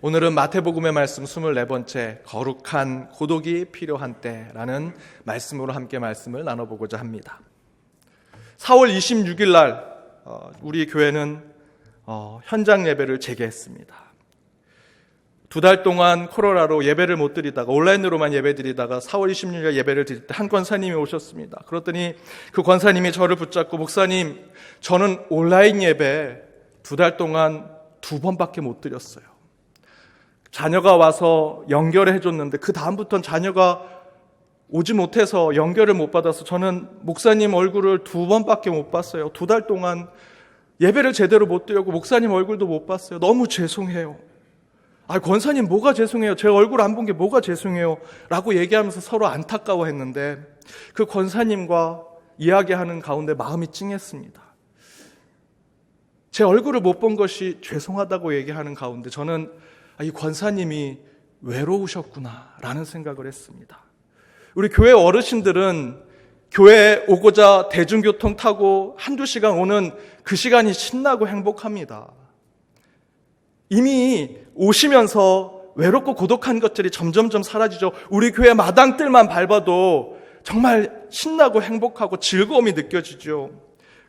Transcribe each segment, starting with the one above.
오늘은 마태복음의 말씀 24번째 거룩한 고독이 필요한 때라는 말씀으로 함께 말씀을 나눠보고자 합니다. 4월 26일 날 우리 교회는 현장 예배를 재개했습니다. 2달 동안 코로나로 예배를 못 드리다가 온라인으로만 예배 드리다가 4월 26일 예배를 드릴 때 한 권사님이 오셨습니다. 그랬더니 그 권사님이 저를 붙잡고 목사님, 저는 온라인 예배 2달 동안 2번밖에 못 드렸어요. 자녀가 와서 연결을 해줬는데 그 다음부터는 자녀가 오지 못해서 연결을 못 받아서 저는 목사님 얼굴을 2번밖에 못 봤어요. 2달 동안 예배를 제대로 못 드렸고 목사님 얼굴도 못 봤어요. 너무 죄송해요. 권사님 뭐가 죄송해요? 제 얼굴 안 본 게 뭐가 죄송해요? 라고 얘기하면서 서로 안타까워했는데 그 권사님과 이야기하는 가운데 마음이 찡했습니다. 제 얼굴을 못 본 것이 죄송하다고 얘기하는 가운데 저는 이 권사님이 외로우셨구나 라는 생각을 했습니다. 우리 교회 어르신들은 교회에 오고자 대중교통 타고 한두 시간 오는 그 시간이 신나고 행복합니다. 이미 오시면서 외롭고 고독한 것들이 점점점 사라지죠. 우리 교회 마당들만 밟아도 정말 신나고 행복하고 즐거움이 느껴지죠.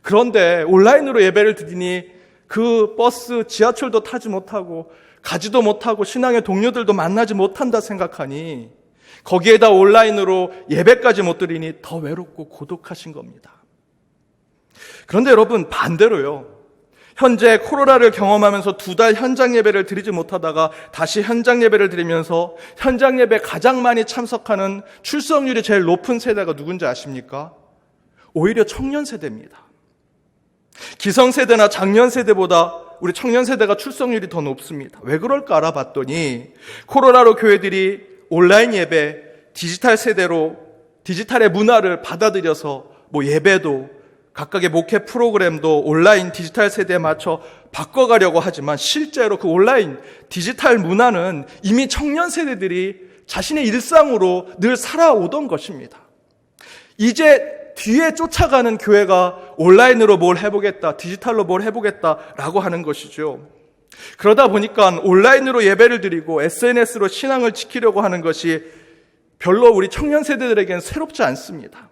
그런데 온라인으로 예배를 드리니 그 버스, 지하철도 타지 못하고 가지도 못하고 신앙의 동료들도 만나지 못한다 생각하니 거기에다 온라인으로 예배까지 못 드리니 더 외롭고 고독하신 겁니다. 그런데 여러분 반대로요. 현재 코로나를 경험하면서 2달 현장 예배를 드리지 못하다가 다시 현장 예배를 드리면서 현장 예배 가장 많이 참석하는 출석률이 제일 높은 세대가 누군지 아십니까? 오히려 청년 세대입니다. 기성세대나 장년세대보다 우리 청년세대가 출석률이 더 높습니다. 왜 그럴까 알아봤더니 코로나로 교회들이 온라인 예배, 디지털 세대로 디지털의 문화를 받아들여서 예배도 각각의 목회 프로그램도 온라인 디지털 세대에 맞춰 바꿔가려고 하지만 실제로 그 온라인 디지털 문화는 이미 청년 세대들이 자신의 일상으로 늘 살아오던 것입니다. 이제 뒤에 쫓아가는 교회가 온라인으로 뭘 해보겠다, 디지털로 뭘 해보겠다라고 하는 것이죠. 그러다 보니까 온라인으로 예배를 드리고 SNS로 신앙을 지키려고 하는 것이 별로 우리 청년 세대들에게는 새롭지 않습니다.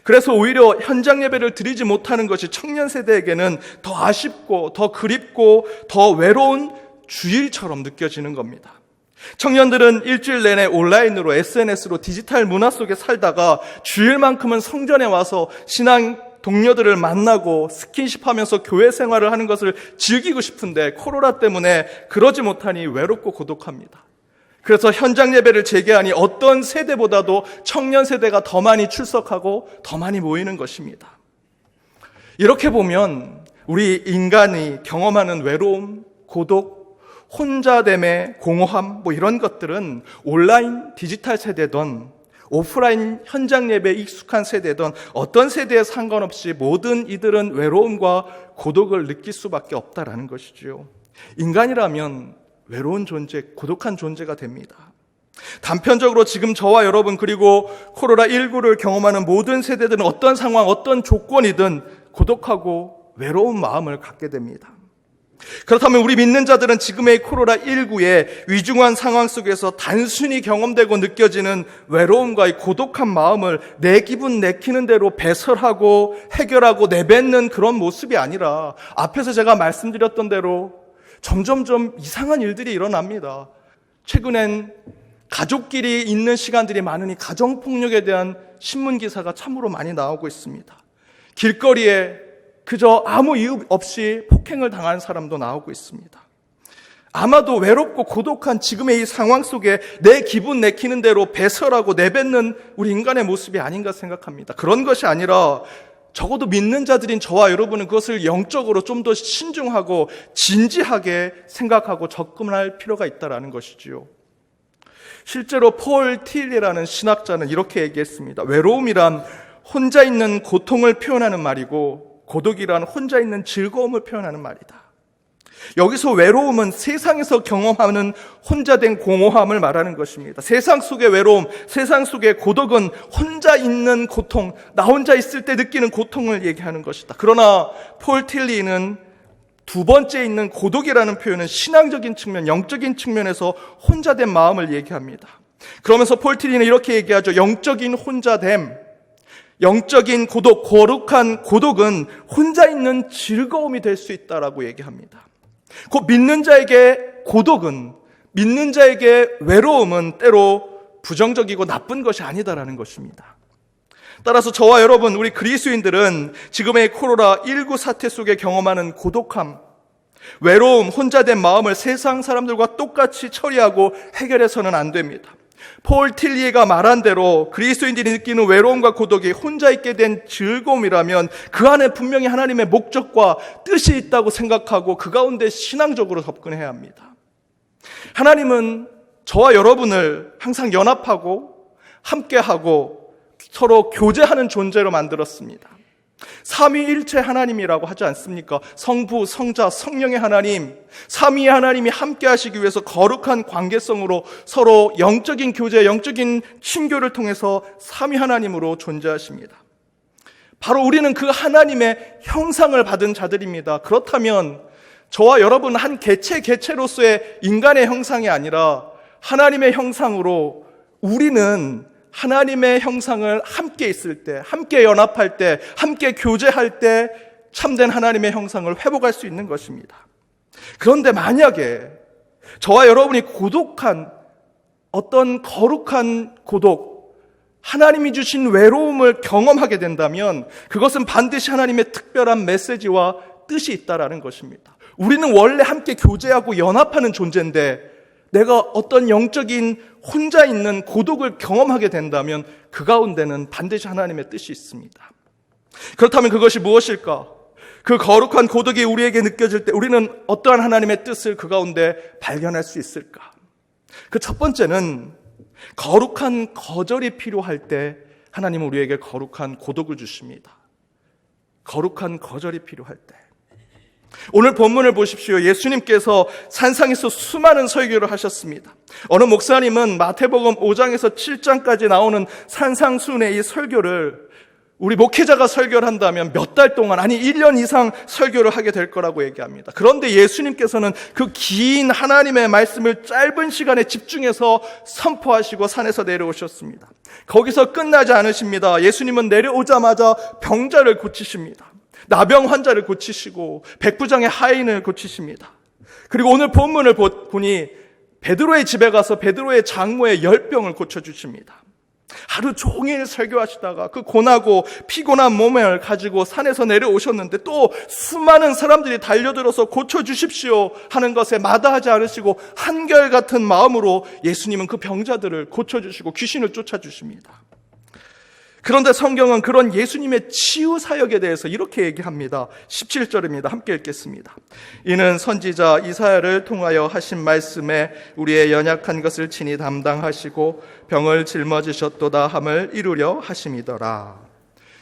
그래서 오히려 현장 예배를 드리지 못하는 것이 청년 세대에게는 더 아쉽고 더 그립고 더 외로운 주일처럼 느껴지는 겁니다. 청년들은 일주일 내내 온라인으로 SNS로 디지털 문화 속에 살다가 주일만큼은 성전에 와서 신앙 동료들을 만나고 스킨십하면서 교회 생활을 하는 것을 즐기고 싶은데 코로나 때문에 그러지 못하니 외롭고 고독합니다. 그래서 현장 예배를 재개하니 어떤 세대보다도 청년 세대가 더 많이 출석하고 더 많이 모이는 것입니다. 이렇게 보면 우리 인간이 경험하는 외로움, 고독, 혼자됨의 공허함 이런 것들은 온라인 디지털 세대든 오프라인 현장 예배에 익숙한 세대든 어떤 세대에 상관없이 모든 이들은 외로움과 고독을 느낄 수밖에 없다라는 것이죠. 인간이라면 외로운 존재, 고독한 존재가 됩니다. 단편적으로 지금 저와 여러분 그리고 코로나19를 경험하는 모든 세대들은 어떤 상황, 어떤 조건이든 고독하고 외로운 마음을 갖게 됩니다. 그렇다면 우리 믿는 자들은 지금의 코로나19의 위중한 상황 속에서 단순히 경험되고 느껴지는 외로움과 이 고독한 마음을 내 기분 내키는 대로 배설하고 해결하고 내뱉는 그런 모습이 아니라 앞에서 제가 말씀드렸던 대로 점점점 이상한 일들이 일어납니다. 최근엔 가족끼리 있는 시간들이 많으니 가정폭력에 대한 신문기사가 참으로 많이 나오고 있습니다. 길거리에 그저 아무 이유 없이 폭행을 당하는 사람도 나오고 있습니다. 아마도 외롭고 고독한 지금의 이 상황 속에 내 기분 내키는 대로 배설하고 내뱉는 우리 인간의 모습이 아닌가 생각합니다. 그런 것이 아니라 적어도 믿는 자들인 저와 여러분은 그것을 영적으로 좀 더 신중하고 진지하게 생각하고 접근할 필요가 있다는 것이지요. 실제로 폴 틸리라는 신학자는 이렇게 얘기했습니다. 외로움이란 혼자 있는 고통을 표현하는 말이고 고독이란 혼자 있는 즐거움을 표현하는 말이다. 여기서 외로움은 세상에서 경험하는 혼자된 공허함을 말하는 것입니다. 세상 속의 외로움, 세상 속의 고독은 혼자 있는 고통, 나 혼자 있을 때 느끼는 고통을 얘기하는 것이다. 그러나 폴 틸리는 두 번째 있는 고독이라는 표현은 신앙적인 측면, 영적인 측면에서 혼자된 마음을 얘기합니다. 그러면서 폴 틸리는 이렇게 얘기하죠. 영적인 혼자됨, 영적인 고독, 거룩한 고독은 혼자 있는 즐거움이 될 수 있다라고 얘기합니다. 곧 믿는 자에게 고독은, 믿는 자에게 외로움은 때로 부정적이고 나쁜 것이 아니다라는 것입니다. 따라서 저와 여러분, 우리 그리스도인들은 지금의 코로나19 사태 속에 경험하는 고독함, 외로움, 혼자된 마음을 세상 사람들과 똑같이 처리하고 해결해서는 안 됩니다. 폴 틸리가 말한 대로 그리스도인들이 느끼는 외로움과 고독이 혼자 있게 된 즐거움이라면 그 안에 분명히 하나님의 목적과 뜻이 있다고 생각하고 그 가운데 신앙적으로 접근해야 합니다. 하나님은 저와 여러분을 항상 연합하고 함께하고 서로 교제하는 존재로 만들었습니다. 삼위일체 하나님이라고 하지 않습니까? 성부, 성자, 성령의 하나님, 삼위의 하나님이 함께 하시기 위해서 거룩한 관계성으로 서로 영적인 교제, 영적인 친교를 통해서 삼위 하나님으로 존재하십니다. 바로 우리는 그 하나님의 형상을 받은 자들입니다. 그렇다면 저와 여러분은 한 개체로서의 인간의 형상이 아니라 하나님의 형상으로 우리는 하나님의 형상을 함께 있을 때, 함께 연합할 때, 함께 교제할 때 참된 하나님의 형상을 회복할 수 있는 것입니다. 그런데 만약에 저와 여러분이 고독한 어떤 거룩한 고독, 하나님이 주신 외로움을 경험하게 된다면 그것은 반드시 하나님의 특별한 메시지와 뜻이 있다라는 것입니다. 우리는 원래 함께 교제하고 연합하는 존재인데 내가 어떤 영적인 혼자 있는 고독을 경험하게 된다면 그 가운데는 반드시 하나님의 뜻이 있습니다. 그렇다면 그것이 무엇일까? 그 거룩한 고독이 우리에게 느껴질 때 우리는 어떠한 하나님의 뜻을 그 가운데 발견할 수 있을까? 그 첫 번째는 거룩한 거절이 필요할 때 하나님은 우리에게 거룩한 고독을 주십니다. 거룩한 거절이 필요할 때. 오늘 본문을 보십시오. 예수님께서 산상에서 수많은 설교를 하셨습니다. 어느 목사님은 마태복음 5장에서 7장까지 나오는 산상수훈의 이 설교를 우리 목회자가 설교를 한다면 몇 달 동안, 아니 1년 이상 설교를 하게 될 거라고 얘기합니다. 그런데 예수님께서는 그 긴 하나님의 말씀을 짧은 시간에 집중해서 선포하시고 산에서 내려오셨습니다. 거기서 끝나지 않으십니다. 예수님은 내려오자마자 병자를 고치십니다. 나병 환자를 고치시고 백부장의 하인을 고치십니다. 그리고 오늘 본문을 보니 베드로의 집에 가서 베드로의 장모의 열병을 고쳐주십니다. 하루 종일 설교하시다가 그 고나고 피곤한 몸을 가지고 산에서 내려오셨는데 또 수많은 사람들이 달려들어서 고쳐주십시오 하는 것에 마다하지 않으시고 한결같은 마음으로 예수님은 그 병자들을 고쳐주시고 귀신을 쫓아주십니다. 그런데 성경은 그런 예수님의 치유 사역에 대해서 이렇게 얘기합니다. 17절입니다. 함께 읽겠습니다. 이는 선지자 이사야를 통하여 하신 말씀에 우리의 연약한 것을 친히 담당하시고 병을 짊어지셨도다 함을 이루려 하심이더라.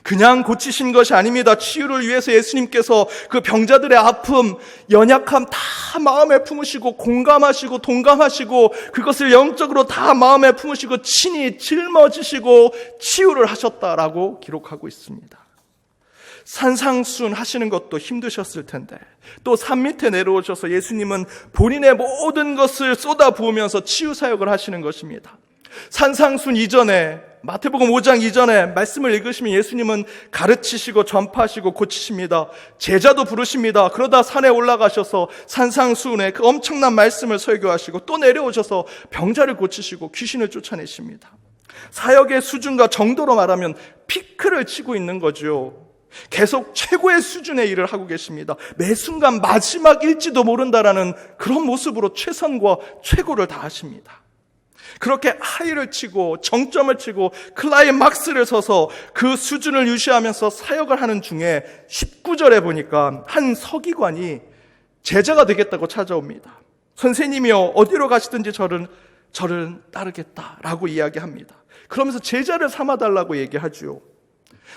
그냥 고치신 것이 아닙니다. 치유를 위해서 예수님께서 그 병자들의 아픔, 연약함 다 마음에 품으시고 공감하시고 동감하시고 그것을 영적으로 다 마음에 품으시고 친히 짊어지시고 치유를 하셨다라고 기록하고 있습니다. 산상수훈 하시는 것도 힘드셨을 텐데 또 산 밑에 내려오셔서 예수님은 본인의 모든 것을 쏟아부으면서 치유 사역을 하시는 것입니다. 산상수훈 이전에 마태복음 5장 이전에 말씀을 읽으시면 예수님은 가르치시고 전파하시고 고치십니다. 제자도 부르십니다. 그러다 산에 올라가셔서 산상수훈에 그 엄청난 말씀을 설교하시고 또 내려오셔서 병자를 고치시고 귀신을 쫓아내십니다. 사역의 수준과 정도로 말하면 피크를 치고 있는 거죠. 계속 최고의 수준의 일을 하고 계십니다. 매 순간 마지막일지도 모른다라는 그런 모습으로 최선과 최고를 다하십니다. 그렇게 하이를 치고 정점을 치고 클라이막스를 서서 그 수준을 유지하면서 사역을 하는 중에 19절에 보니까 한 서기관이 제자가 되겠다고 찾아옵니다. 선생님이요 어디로 가시든지 저를 따르겠다라고 이야기합니다. 그러면서 제자를 삼아달라고 얘기하죠.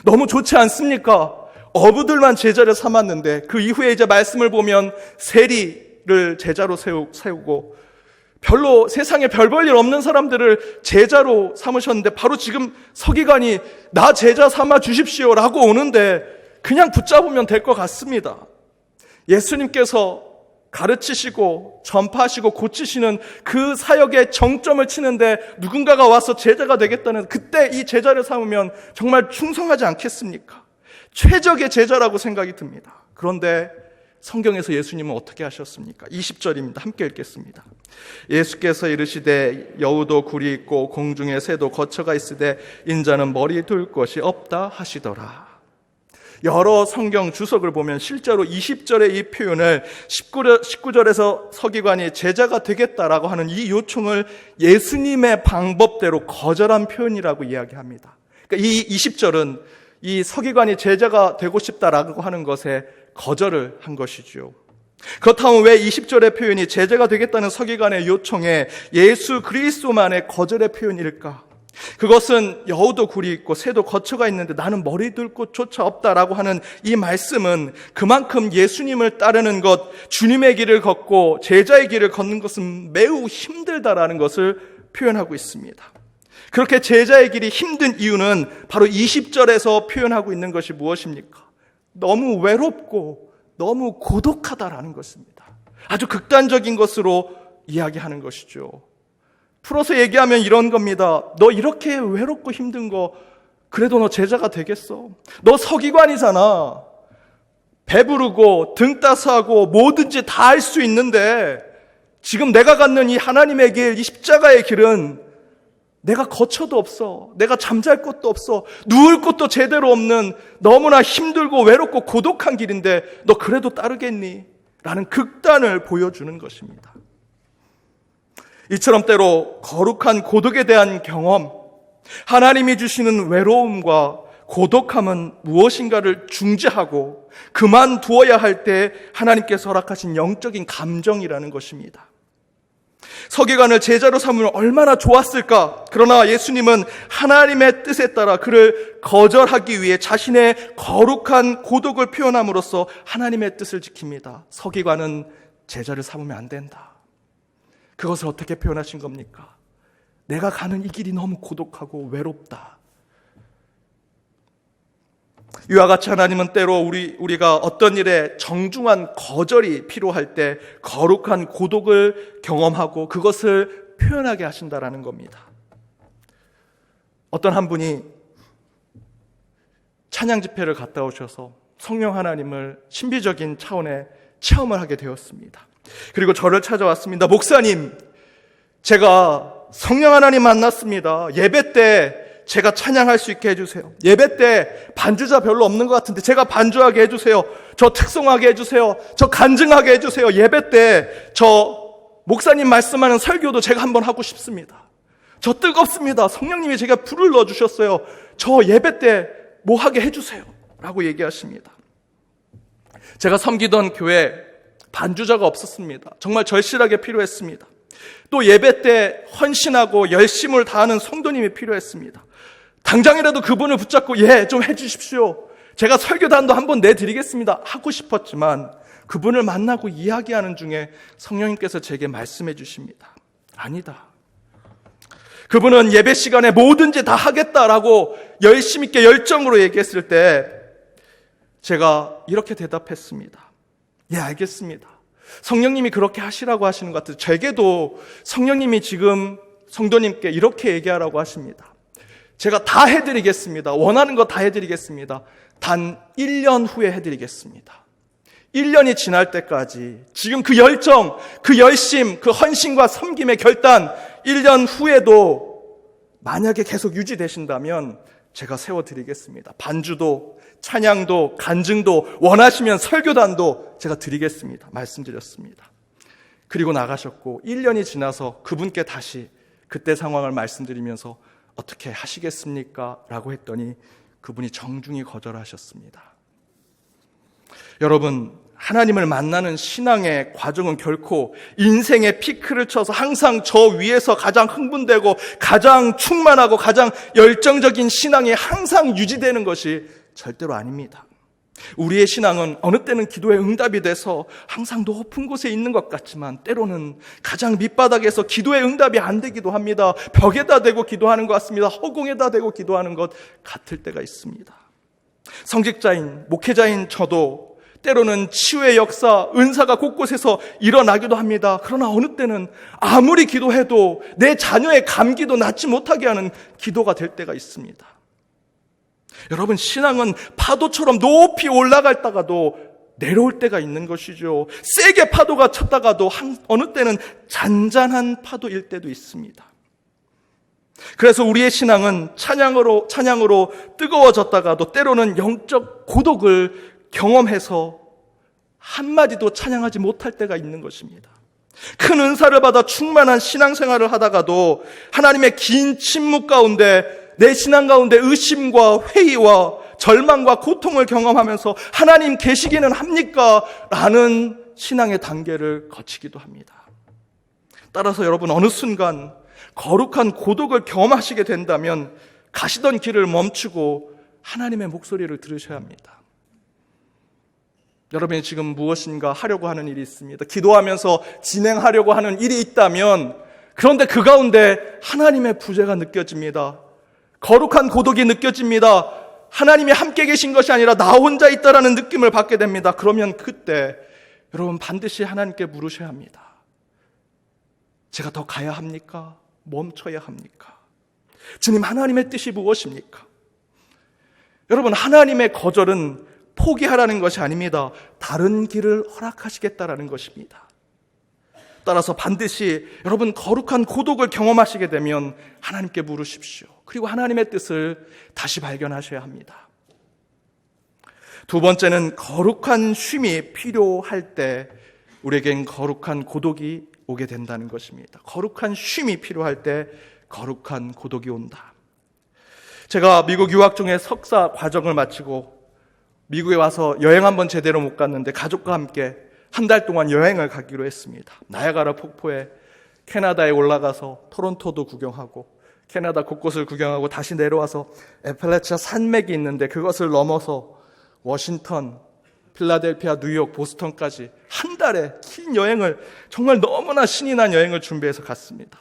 너무 좋지 않습니까? 어부들만 제자를 삼았는데 그 이후에 이제 말씀을 보면 세리를 제자로 세우고 별로 세상에 별 볼 일 없는 사람들을 제자로 삼으셨는데 바로 지금 서기관이 나 제자 삼아 주십시오라고 오는데 그냥 붙잡으면 될 것 같습니다. 예수님께서 가르치시고 전파하시고 고치시는 그 사역의 정점을 치는데 누군가가 와서 제자가 되겠다는, 그때 이 제자를 삼으면 정말 충성하지 않겠습니까? 최적의 제자라고 생각이 듭니다. 그런데 성경에서 예수님은 어떻게 하셨습니까? 20절입니다. 함께 읽겠습니다. 예수께서 이르시되 여우도 굴이 있고 공중에 새도 거처가 있으되 인자는 머리 둘 곳이 없다 하시더라. 여러 성경 주석을 보면 실제로 20절의 이 표현을 19절에서 서기관이 제자가 되겠다라고 하는 이 요청을 예수님의 방법대로 거절한 표현이라고 이야기합니다. 그러니까 이 20절은 이 서기관이 제자가 되고 싶다라고 하는 것에 거절을 한 것이죠. 그렇다면 왜 20절의 표현이 제자가 되겠다는 서기관의 요청에 예수 그리스도만의 거절의 표현일까? 그것은 여우도 굴이 있고 새도 거처가 있는데 나는 머리 둘 곳조차 없다라고 하는 이 말씀은 그만큼 예수님을 따르는 것, 주님의 길을 걷고 제자의 길을 걷는 것은 매우 힘들다라는 것을 표현하고 있습니다. 그렇게 제자의 길이 힘든 이유는 바로 20절에서 표현하고 있는 것이 무엇입니까? 너무 외롭고 너무 고독하다라는 것입니다. 아주 극단적인 것으로 이야기하는 것이죠. 풀어서 얘기하면 이런 겁니다. 너 이렇게 외롭고 힘든 거 그래도 너 제자가 되겠어? 너 서기관이잖아. 배부르고 등 따스하고 뭐든지 다 할 수 있는데 지금 내가 갖는 이 하나님의 길, 이 십자가의 길은 내가 거처도 없어. 내가 잠잘 곳도 없어. 누울 곳도 제대로 없는 너무나 힘들고 외롭고 고독한 길인데 너 그래도 따르겠니? 라는 극단을 보여주는 것입니다. 이처럼 때로 거룩한 고독에 대한 경험, 하나님이 주시는 외로움과 고독함은 무엇인가를 중지하고 그만두어야 할 때 하나님께서 허락하신 영적인 감정이라는 것입니다. 서기관을 제자로 삼으면 얼마나 좋았을까? 그러나 예수님은 하나님의 뜻에 따라 그를 거절하기 위해 자신의 거룩한 고독을 표현함으로써 하나님의 뜻을 지킵니다. 서기관은 제자를 삼으면 안 된다. 그것을 어떻게 표현하신 겁니까? 내가 가는 이 길이 너무 고독하고 외롭다. 이와 같이 하나님은 때로 우리가 어떤 일에 정중한 거절이 필요할 때 거룩한 고독을 경험하고 그것을 표현하게 하신다라는 겁니다. 어떤 한 분이 찬양 집회를 갔다 오셔서 성령 하나님을 신비적인 차원의 체험을 하게 되었습니다. 그리고 저를 찾아왔습니다. 목사님, 제가 성령 하나님 만났습니다. 예배 때 제가 찬양할 수 있게 해주세요. 예배 때 반주자 별로 없는 것 같은데 제가 반주하게 해주세요. 저 특송하게 해주세요. 저 간증하게 해주세요. 예배 때 저 목사님 말씀하는 설교도 제가 한번 하고 싶습니다. 저 뜨겁습니다. 성령님이 제가 불을 넣어주셨어요. 저 예배 때 뭐 하게 해주세요. 라고 얘기하십니다. 제가 섬기던 교회 반주자가 없었습니다. 정말 절실하게 필요했습니다. 또 예배 때 헌신하고 열심을 다하는 성도님이 필요했습니다. 당장이라도 그분을 붙잡고 좀 해주십시오. 제가 설교단도 한번 내드리겠습니다. 하고 싶었지만 그분을 만나고 이야기하는 중에 성령님께서 제게 말씀해 주십니다. 아니다. 그분은 예배 시간에 뭐든지 다 하겠다라고 열심 있게 열정으로 얘기했을 때 제가 이렇게 대답했습니다. 알겠습니다. 성령님이 그렇게 하시라고 하시는 것 같아요. 제게도 성령님이 지금 성도님께 이렇게 얘기하라고 하십니다. 제가 다 해드리겠습니다. 원하는 거 다 해드리겠습니다. 단 1년 후에 해드리겠습니다. 1년이 지날 때까지 지금 그 열정, 그 열심, 그 헌신과 섬김의 결단 1년 후에도 만약에 계속 유지되신다면 제가 세워드리겠습니다. 반주도 찬양도 간증도 원하시면 설교단도 제가 드리겠습니다. 말씀드렸습니다. 그리고 나가셨고 1년이 지나서 그분께 다시 그때 상황을 말씀드리면서 어떻게 하시겠습니까? 라고 했더니 그분이 정중히 거절하셨습니다. 여러분, 하나님을 만나는 신앙의 과정은 결코 인생의 피크를 쳐서 항상 저 위에서 가장 흥분되고 가장 충만하고 가장 열정적인 신앙이 항상 유지되는 것이 절대로 아닙니다. 우리의 신앙은 어느 때는 기도의 응답이 돼서 항상 높은 곳에 있는 것 같지만 때로는 가장 밑바닥에서 기도의 응답이 안 되기도 합니다. 벽에다 대고 기도하는 것 같습니다. 허공에다 대고 기도하는 것 같을 때가 있습니다. 성직자인, 목회자인 저도 때로는 치유의 역사, 은사가 곳곳에서 일어나기도 합니다. 그러나 어느 때는 아무리 기도해도 내 자녀의 감기도 낫지 못하게 하는 기도가 될 때가 있습니다. 여러분, 신앙은 파도처럼 높이 올라갔다가도 내려올 때가 있는 것이죠. 세게 파도가 쳤다가도 어느 때는 잔잔한 파도일 때도 있습니다. 그래서 우리의 신앙은 찬양으로 뜨거워졌다가도 때로는 영적 고독을 경험해서 한마디도 찬양하지 못할 때가 있는 것입니다. 큰 은사를 받아 충만한 신앙생활을 하다가도 하나님의 긴 침묵 가운데 내 신앙 가운데 의심과 회의와 절망과 고통을 경험하면서 하나님 계시기는 합니까? 라는 신앙의 단계를 거치기도 합니다. 따라서 여러분, 어느 순간 거룩한 고독을 경험하시게 된다면 가시던 길을 멈추고 하나님의 목소리를 들으셔야 합니다. 여러분이 지금 무엇인가 하려고 하는 일이 있습니다. 기도하면서 진행하려고 하는 일이 있다면, 그런데 그 가운데 하나님의 부재가 느껴집니다. 거룩한 고독이 느껴집니다. 하나님이 함께 계신 것이 아니라 나 혼자 있다라는 느낌을 받게 됩니다. 그러면 그때 여러분 반드시 하나님께 물으셔야 합니다. 제가 더 가야 합니까? 멈춰야 합니까? 주님, 하나님의 뜻이 무엇입니까? 여러분, 하나님의 거절은 포기하라는 것이 아닙니다. 다른 길을 허락하시겠다라는 것입니다. 따라서 반드시 여러분 거룩한 고독을 경험하시게 되면 하나님께 물으십시오. 그리고 하나님의 뜻을 다시 발견하셔야 합니다. 두 번째는 거룩한 쉼이 필요할 때 우리에겐 거룩한 고독이 오게 된다는 것입니다. 거룩한 쉼이 필요할 때 거룩한 고독이 온다. 제가 미국 유학 중에 석사 과정을 마치고 미국에 와서 여행 한번 제대로 못 갔는데 가족과 함께 한 달 동안 여행을 가기로 했습니다. 나야가라 폭포에 캐나다에 올라가서 토론토도 구경하고 캐나다 곳곳을 구경하고 다시 내려와서 애팔레치아 산맥이 있는데 그것을 넘어서 워싱턴, 필라델피아, 뉴욕, 보스턴까지 한 달의 긴 여행을, 정말 너무나 신이 난 여행을 준비해서 갔습니다.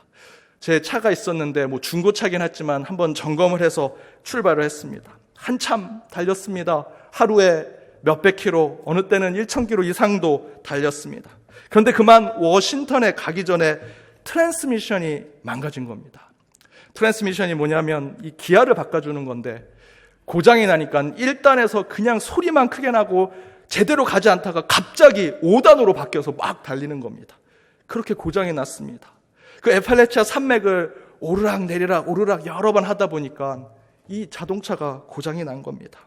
제 차가 있었는데 중고차긴 했지만 한번 점검을 해서 출발을 했습니다. 한참 달렸습니다. 하루에 몇백 킬로, 어느 때는 1,000킬로 이상도 달렸습니다. 그런데 그만 워싱턴에 가기 전에 트랜스미션이 망가진 겁니다. 트랜스미션이 뭐냐면 이 기아를 바꿔주는 건데 고장이 나니까 1단에서 그냥 소리만 크게 나고 제대로 가지 않다가 갑자기 5단으로 바뀌어서 막 달리는 겁니다. 그렇게 고장이 났습니다. 그 에팔레치아 산맥을 오르락 내리락 여러 번 하다 보니까 이 자동차가 고장이 난 겁니다.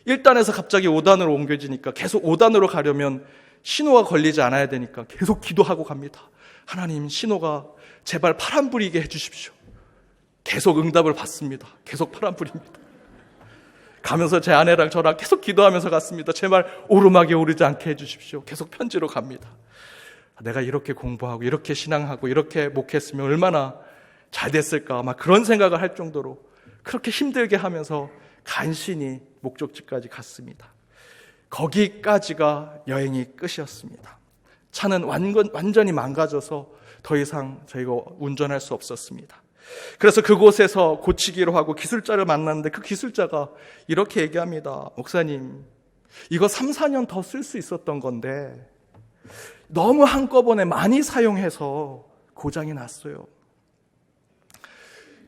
1단에서 갑자기 5단으로 옮겨지니까 계속 5단으로 가려면 신호가 걸리지 않아야 되니까 계속 기도하고 갑니다. 하나님, 신호가 제발 파란불이게 해주십시오. 계속 응답을 받습니다. 계속 파란불입니다. 가면서 제 아내랑 저랑 계속 기도하면서 갔습니다. 제발 오르막에 오르지 않게 해주십시오. 계속 편지로 갑니다. 내가 이렇게 공부하고 이렇게 신앙하고 이렇게 목했으면 얼마나 잘 됐을까, 막 그런 생각을 할 정도로 그렇게 힘들게 하면서 간신히 목적지까지 갔습니다. 거기까지가 여행이 끝이었습니다. 차는 완전히 망가져서 더 이상 저희가 운전할 수 없었습니다. 그래서 그곳에서 고치기로 하고 기술자를 만났는데 그 기술자가 이렇게 얘기합니다. 목사님, 이거 3, 4년 더 쓸 수 있었던 건데 너무 한꺼번에 많이 사용해서 고장이 났어요.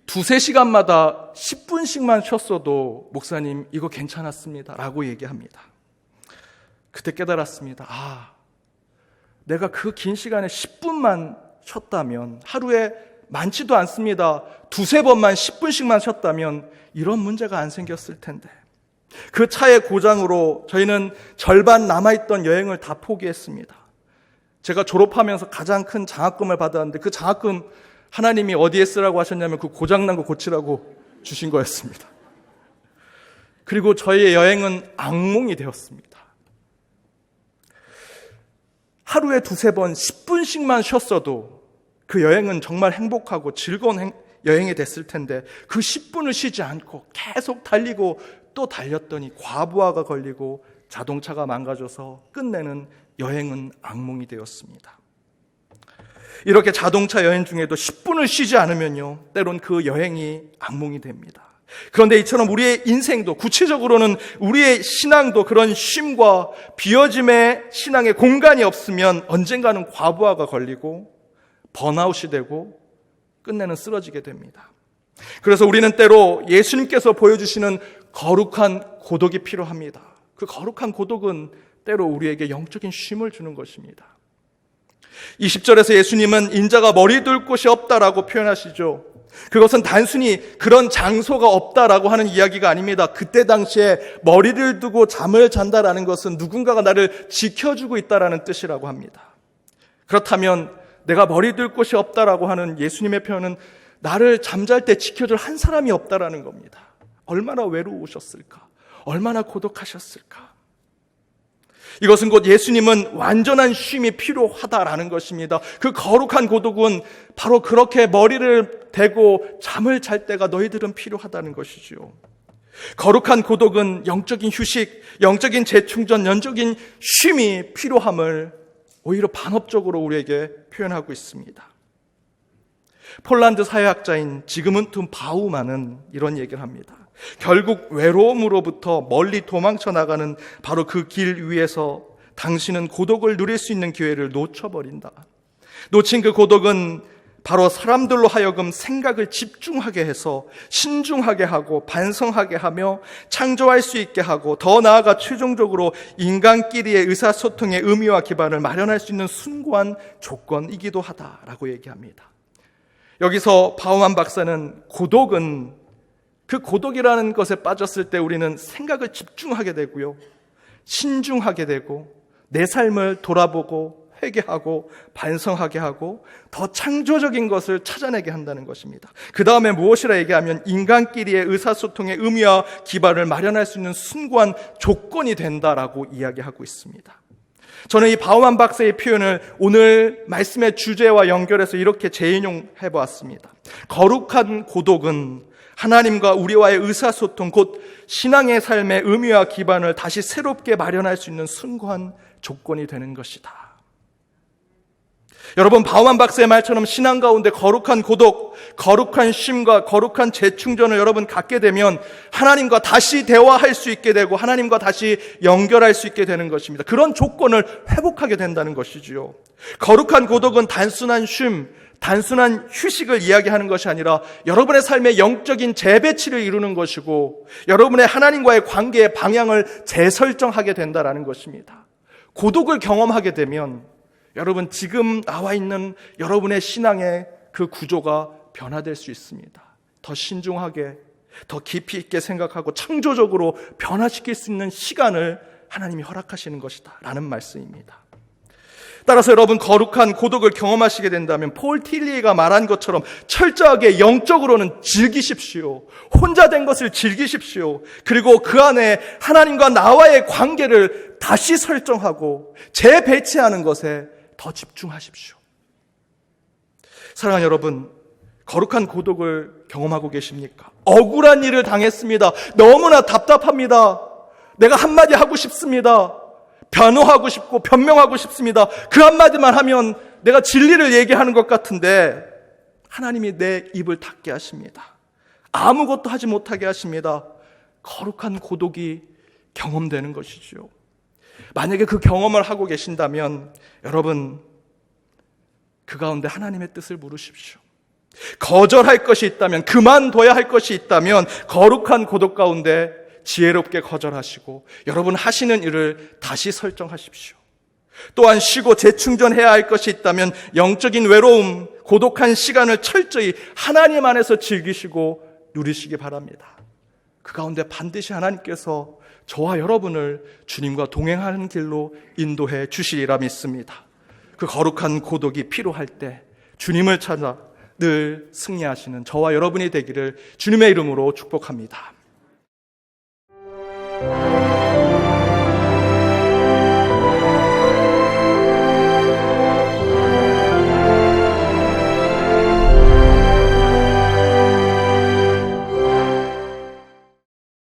2-3시간마다 10분씩만 쉬었어도 목사님 이거 괜찮았습니다 라고 얘기합니다. 그때 깨달았습니다. 내가 그 긴 시간에 10분만 쉬었다면, 하루에 많지도 않습니다. 2-3번만 10분씩만 쉬었다면 이런 문제가 안 생겼을 텐데. 그 차의 고장으로 저희는 절반 남아있던 여행을 다 포기했습니다. 제가 졸업하면서 가장 큰 장학금을 받았는데 그 장학금 하나님이 어디에 쓰라고 하셨냐면 그 고장난 거 고치라고 주신 거였습니다. 그리고 저희의 여행은 악몽이 되었습니다. 하루에 2-3번 10분씩만 쉬었어도 그 여행은 정말 행복하고 즐거운 여행이 됐을 텐데 그 10분을 쉬지 않고 계속 달리고 또 달렸더니 과부하가 걸리고 자동차가 망가져서 끝내는 여행은 악몽이 되었습니다. 이렇게 자동차 여행 중에도 10분을 쉬지 않으면요, 때론 그 여행이 악몽이 됩니다. 그런데 이처럼 우리의 인생도, 구체적으로는 우리의 신앙도 그런 쉼과 비어짐의 신앙의 공간이 없으면 언젠가는 과부하가 걸리고 번아웃이 되고 끝내는 쓰러지게 됩니다. 그래서 우리는 때로 예수님께서 보여주시는 거룩한 고독이 필요합니다. 그 거룩한 고독은 때로 우리에게 영적인 쉼을 주는 것입니다. 20절에서 예수님은 인자가 머리 둘 곳이 없다라고 표현하시죠. 그것은 단순히 그런 장소가 없다라고 하는 이야기가 아닙니다. 그때 당시에 머리를 두고 잠을 잔다라는 것은 누군가가 나를 지켜주고 있다라는 뜻이라고 합니다. 그렇다면 내가 머리 둘 곳이 없다라고 하는 예수님의 표현은 나를 잠잘 때 지켜줄 한 사람이 없다라는 겁니다. 얼마나 외로우셨을까? 얼마나 고독하셨을까? 이것은 곧 예수님은 완전한 쉼이 필요하다라는 것입니다. 그 거룩한 고독은 바로 그렇게 머리를 대고 잠을 잘 때가 너희들은 필요하다는 것이죠. 거룩한 고독은 영적인 휴식, 영적인 재충전, 영적인 쉼이 필요함을 오히려 반업적으로 우리에게 표현하고 있습니다. 폴란드 사회학자인 지그문트 바우만은 이런 얘기를 합니다. 결국 외로움으로부터 멀리 도망쳐 나가는 바로 그 길 위에서 당신은 고독을 누릴 수 있는 기회를 놓쳐버린다. 놓친 그 고독은 바로 사람들로 하여금 생각을 집중하게 해서 신중하게 하고 반성하게 하며 창조할 수 있게 하고 더 나아가 최종적으로 인간끼리의 의사소통의 의미와 기반을 마련할 수 있는 숭고한 조건이기도 하다라고 얘기합니다. 여기서 바우만 박사는 고독은 그 고독이라는 것에 빠졌을 때 우리는 생각을 집중하게 되고요, 신중하게 되고 내 삶을 돌아보고 회개하고 반성하게 하고 더 창조적인 것을 찾아내게 한다는 것입니다. 그 다음에 무엇이라 얘기하면 인간끼리의 의사소통의 의미와 기반을 마련할 수 있는 숭고한 조건이 된다라고 이야기하고 있습니다. 저는 이 바우만 박사의 표현을 오늘 말씀의 주제와 연결해서 이렇게 재인용해 보았습니다. 거룩한 고독은 하나님과 우리와의 의사소통, 곧 신앙의 삶의 의미와 기반을 다시 새롭게 마련할 수 있는 숭고한 조건이 되는 것이다. 여러분, 바우만 박사의 말처럼 신앙 가운데 거룩한 고독, 거룩한 쉼과 거룩한 재충전을 여러분 갖게 되면 하나님과 다시 대화할 수 있게 되고 하나님과 다시 연결할 수 있게 되는 것입니다. 그런 조건을 회복하게 된다는 것이지요. 거룩한 고독은 단순한 쉼, 단순한 휴식을 이야기하는 것이 아니라 여러분의 삶의 영적인 재배치를 이루는 것이고 여러분의 하나님과의 관계의 방향을 재설정하게 된다는 것입니다. 고독을 경험하게 되면 여러분, 지금 나와 있는 여러분의 신앙의 그 구조가 변화될 수 있습니다. 더 신중하게, 더 깊이 있게 생각하고 창조적으로 변화시킬 수 있는 시간을 하나님이 허락하시는 것이다 라는 말씀입니다. 따라서 여러분, 거룩한 고독을 경험하시게 된다면 폴 틸리가 말한 것처럼 철저하게 영적으로는 즐기십시오. 혼자 된 것을 즐기십시오. 그리고 그 안에 하나님과 나와의 관계를 다시 설정하고 재배치하는 것에 더 집중하십시오. 사랑하는 여러분, 거룩한 고독을 경험하고 계십니까? 억울한 일을 당했습니다. 너무나 답답합니다. 내가 한마디 하고 싶습니다. 변호하고 싶고 변명하고 싶습니다. 그 한마디만 하면 내가 진리를 얘기하는 것 같은데 하나님이 내 입을 닫게 하십니다. 아무것도 하지 못하게 하십니다. 거룩한 고독이 경험되는 것이죠. 만약에 그 경험을 하고 계신다면 여러분, 그 가운데 하나님의 뜻을 물으십시오. 거절할 것이 있다면, 그만둬야 할 것이 있다면 거룩한 고독 가운데 지혜롭게 거절하시고 여러분 하시는 일을 다시 설정하십시오. 또한 쉬고 재충전해야 할 것이 있다면 영적인 외로움, 고독한 시간을 철저히 하나님 안에서 즐기시고 누리시기 바랍니다. 그 가운데 반드시 하나님께서 저와 여러분을 주님과 동행하는 길로 인도해 주시리라 믿습니다. 그 거룩한 고독이 필요할 때 주님을 찾아 늘 승리하시는 저와 여러분이 되기를 주님의 이름으로 축복합니다.